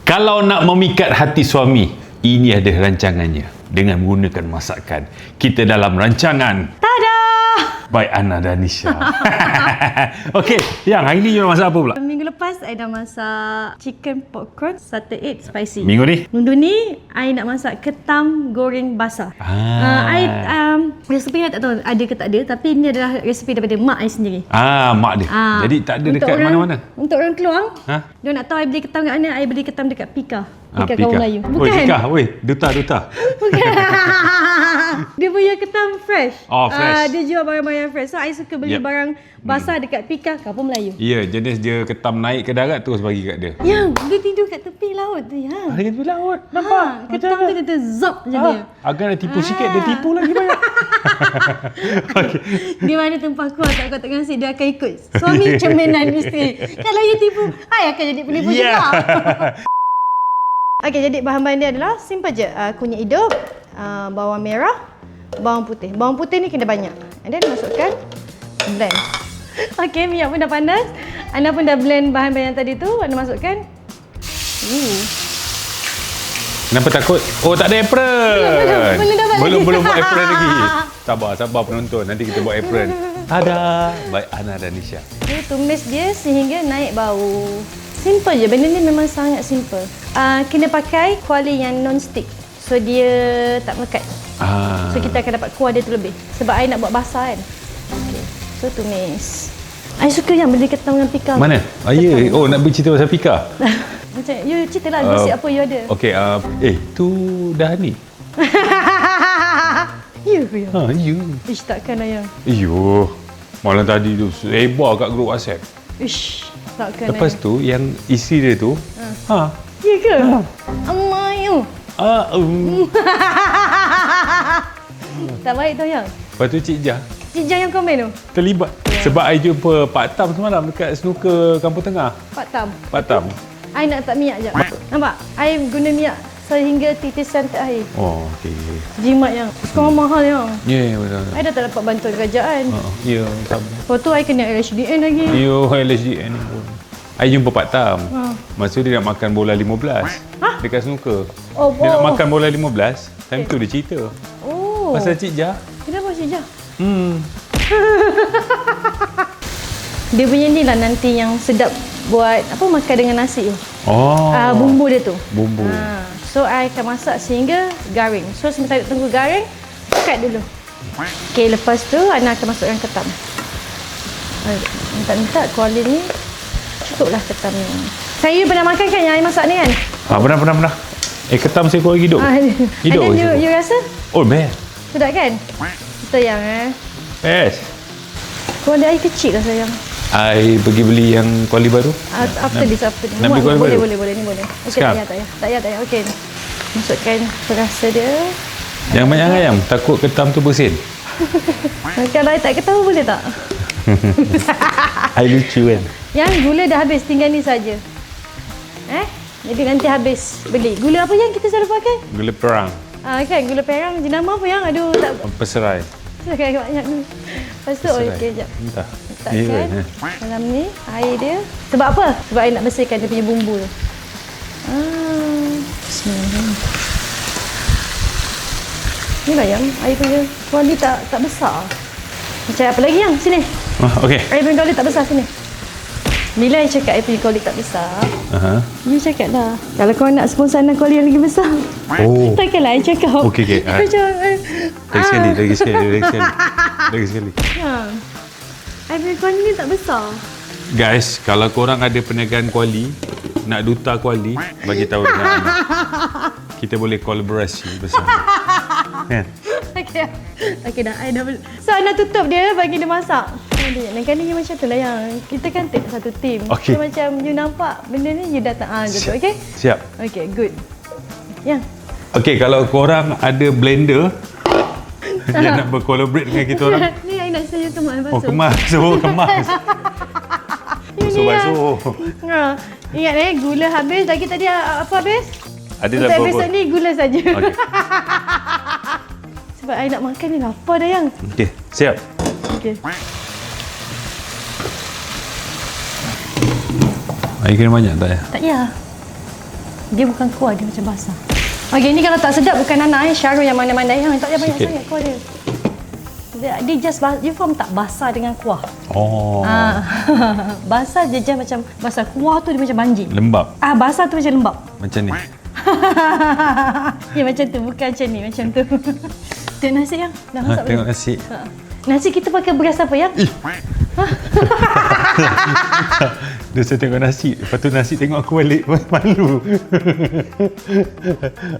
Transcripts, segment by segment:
Kalau nak memikat hati suami, ini ada rancangannya. Dengan menggunakan masakan. Kita dalam rancangan Tada! by Ana dan Nisha. Okey, yang hari ni you nak masak apa pula? Minggu lepas, I dah masak chicken popcorn salted egg spicy. Minggu ni? Minggu ni, I nak masak ketam goreng basah. Resepi I tak tahu ada ke tak ada, tapi ini adalah resepi daripada mak I sendiri. Mak dia. Jadi tak ada dekat mana-mana. Untuk orang Keluang, dia nak tahu I beli ketam kat mana, I beli ketam dekat Pika. Pika kaum Melayu. Bukan? Pika, duta. Bukan. Dia punya ketam fresh. Oh, fresh. Dia jual barang-barang fresh. So, I suka beli barang basah dekat Pika kampung Melayu. Ya, jenis dia ketam naik ke darat terus bagi kat dia. Yang dia tidur kat tepi laut tu ya. Ada kat tepi laut. Nampak? Ketam tu dia terzop je dia. Agar nak tipu sikit, dia tipu lagi banyak. Okay. Di mana tempah kuah tak kau tak ngasih, dia akan ikut. Suami cerminan isteri. Kalau you tipu, I akan jadi penipu juga. Okey, jadi bahan-bahan dia adalah simple je. Kunyit hidup, bawang merah, bawang putih. Bawang putih ni kena banyak. And then masukkan blend. Okey, minyak pun dah panas. Anda pun dah blend bahan-bahan yang tadi tu. Anda masukkan. Kenapa takut? Oh, tak ada apron. Belum buat apron lagi. Sabar penonton. Nanti kita buat apron. Tada! By Ana dan Nisha. Okay, tumis dia sehingga naik bau. Simple je. Benda ni memang sangat simple. Kena pakai kuali yang non-stick. So, dia tak melekat. So, kita akan dapat kuah dia tu lebih. Sebab I nak buat basah kan. Okay. So, tumis. I suka yang beli ketam dengan Pika. Mana? Ya. Oh, nak bercerita pasal Pika? Macam, you cerita lah gosip apa you ada. Okey, tu dah ni. You ke ya? You. Ish, takkan ayang. Iyo. Malam tadi tu sebar kat grup WhatsApp. Ish, takkan Lepas ayang. tu yang isteri dia tu, Ya ke? Amayu. Tak baik tu yang. Lepas tu Cik Jah Cik Jah yang komen tu. terlibat. Sebab I jumpa Pak Tam semalam dekat snooker Kampung Tengah. Pak Tam. I nak tak minyak je. Nampak? I guna minyak sehingga titisan terakhir. Oh, okey. Jimat yang. Sekarang mahal yang. Ya, betul. I dah tak dapat bantuan kerajaan. Ya, sabar. Lepas tu I kena LHDN lagi. Yo, LSDN pun. I jumpa Pak Tam. Masa dia nak makan bola 15. Dekat snooker. Dia nak makan bola 15. Time tu dia cerita. Pasal Cik Jah. Kenapa Cik Jah? Dia punya ni lah nanti yang sedap buat apa makan dengan nasi tu. Bumbu dia tu. Bumbu. So I akan masak sehingga garing. So sementara tunggu garing, cut dulu. Okey, lepas tu Ana akan masukkan ketam. Minta kuali ni cukuplah ketam ni. Saya pernah makan kan yang I masak ni kan? Pernah. Ketam seekor hidup. Hidup. And then you rasa? Oh, best. Sedap kan? Betul yang Best. Kuali air kecil lah sayang. I pergi beli yang kuali baru. After this. Nak beli kuali baru? Boleh, ni boleh. Okey, Sekarang? tak payah. Okey. Masukkan perasa dia. Jangan banyak ayam. Takut ketam tu bersin. Kalau I tak ketahu boleh tak? I lucu kan? Yang gula dah habis, tinggal ni saja. Jadi nanti habis beli. Gula apa yang kita selalu pakai? Gula perang. Kan gula perang. Jenama apa yang? Aduh, tak Peserai. pakai banyak dulu. Lepas tu, okey, sekejap. Entah. Letakkan dalam ni air dia. Sebab apa? Sebab I nak bersihkan dia punya bumbu tu. Bismillah. Ni lah yang air punya kuali tak besar. Macam apa lagi yang? Sini. Okey. Air punya kuali tak besar, sini. Bila I cakap air punya kuali tak besar, you cakap lah. Kalau kau nak sponsor anak kuali yang lagi besar, takkanlah I cakap. Okey. Macam Lagi sekali. Air punya kuali ni tak besar. Guys, kalau korang ada perniagaan kuali, nak duta kuali, bagi tahu dengan Ana. Kita boleh kolaborasi bersama. Kan? Okey dah. I dah so Ana tutup dia bagi dia masak. Lain kali you macam tu lah yang kita kan satu team. Okay. So macam you nampak benda ni you datang gitu. Okey? Siap. Okey, good. Yang. Okey, kalau korang ada blender yang nak berkolaborate dengan kita orang. Ni I nak saya kemas basuh. Kemas. Basuh. Ingat gula habis. Lagi tadi apa habis? Ada untuk episod ni gula saja. Okay. Sebab I nak makan ni lapar dah yang. Okey, siap. Okey. Air kena banyak tak ya? Tak payah. Dia bukan kuah, dia macam basah. Okey, ni kalau tak sedap bukan Nana Syarul yang mana-mana yang tak payah banyak sangat kuah dia. Dia just you faham tak basah dengan kuah. Basah dia just macam basah, kuah tu dia macam banjir. Lembab. Basah tu macam lembab. Macam ni. Ya macam tu, bukan macam ni, macam tu. Tengok nasi yang dah masak. Tengok nasi. Nasi kita pakai beras apa yang? Dia saya tengok nasi. Lepas tu nasi tengok aku balik. Malu.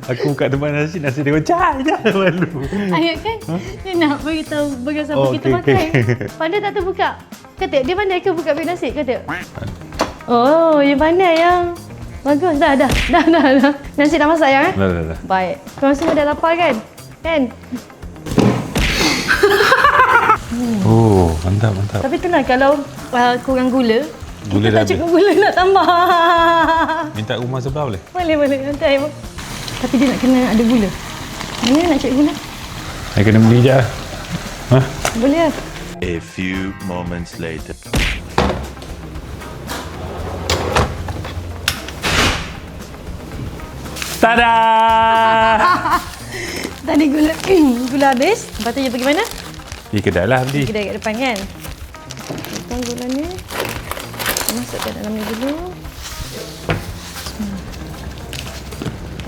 Aku buka tempat nasi tengok malu. Ayat kan? Dia nak beritahu beras apa kita pakai. Pandai tak terbuka? Kata dia pandai ke buka bilik nasi? Kata. Oh, dia pandai yang. Bagus, dah. Nasi dah masak ya? Dah. Baik. Korang semua dah lapar kan? Kan? Oh, mantap. Tapi itulah kalau kurang gula, Gula kita dah tak cukup gula nak tambah. Minta rumah sebelah boleh? Boleh. Nanti tapi dia nak kena ada gula. Mana nak cari gula? Saya kena beli je. Boleh lah. A few moments later. Tada! Tadi gula habis. Lepas tu dia pergi mana? Pergi kedai lah beli. Kedai kat depan kan? Lepas gula ni. Masukkan dalam ni dulu.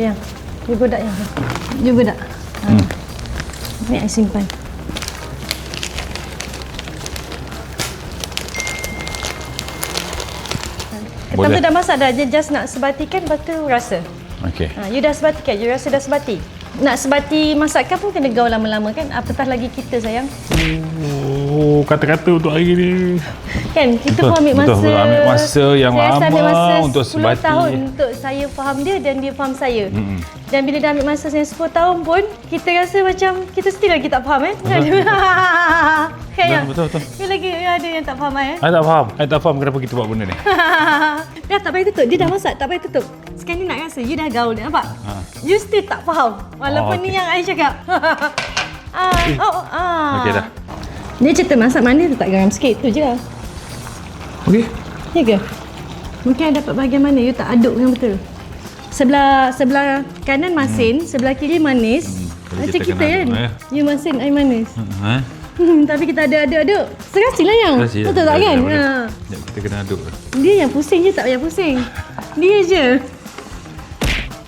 Yang. You godak yang. You godak. Ni I simpan. Lepas tu dah masak dah. Dia just nak sebatikan, lepas tu rasa. Okey. You dah sebatikan. You rasa dah sebati. Nak sebati masakan pun kena gaul lama-lama kan? Apatah lagi kita sayang. Oh, kata-kata untuk hari ni. Kan kita pun ambil masa. Betul, ambil masa yang lama untuk 10 sebati. tahun untuk saya faham dia dan dia faham saya. Dan bila dah ambil masa yang 10 tahun pun kita rasa macam kita still lagi tak faham kan? Betul. Dia lagi ada yang tak faham I tak faham kenapa kita buat benda ni. Dah tak payah tutup. Dia dah masak, tak payah tutup. Sekarang ni nak rasa you dah gaul dia, nampak? You still tak faham. Walaupun ni yang I cakap. Okey dah. Dia cerita masak mana tu tak garam sikit tu je lah. Okey. Ya ke? Mungkin I dapat bahagian mana you tak aduk dengan betul. Sebelah kanan masin, sebelah kiri manis. Macam kita kan. You masin, I manis. Tapi kita aduk. Serasilah yang. Betul tak kan? Kita kena aduk. Dia yang pusing je, tak payah pusing. Dia je.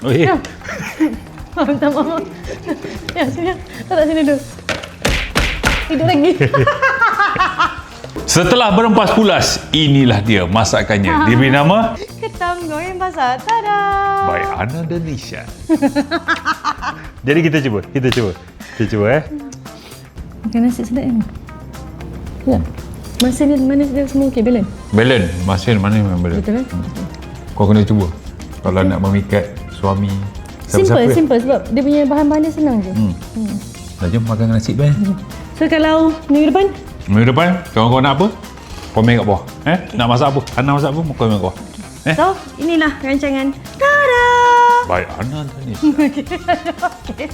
Oh ya. Minta maaf. Ya, sini. Tak sini dulu. Hidup lagi. Setelah berempas pulas, inilah dia masakannya. Diberi nama Ketam goreng basah. Tada! by Ana Denisha. Jadi kita cuba. Kita cuba Makan nasi sedap kan? Ya. Masin dia manis dia semua okey, balance. Balance. Masin mana memang balance. Betul kan? Kau kena cuba. Kalau nak memikat suami. Simple sebab dia punya bahan-bahan dia senang je. Dah jom makan nasi ben. So kalau minggu depan, kalau kau nak apa? Komen kat bawah. Nak masak apa? Ana masak apa? Komen kat bawah. So, inilah rancangan. Tada! By Ana Denisha. Okay.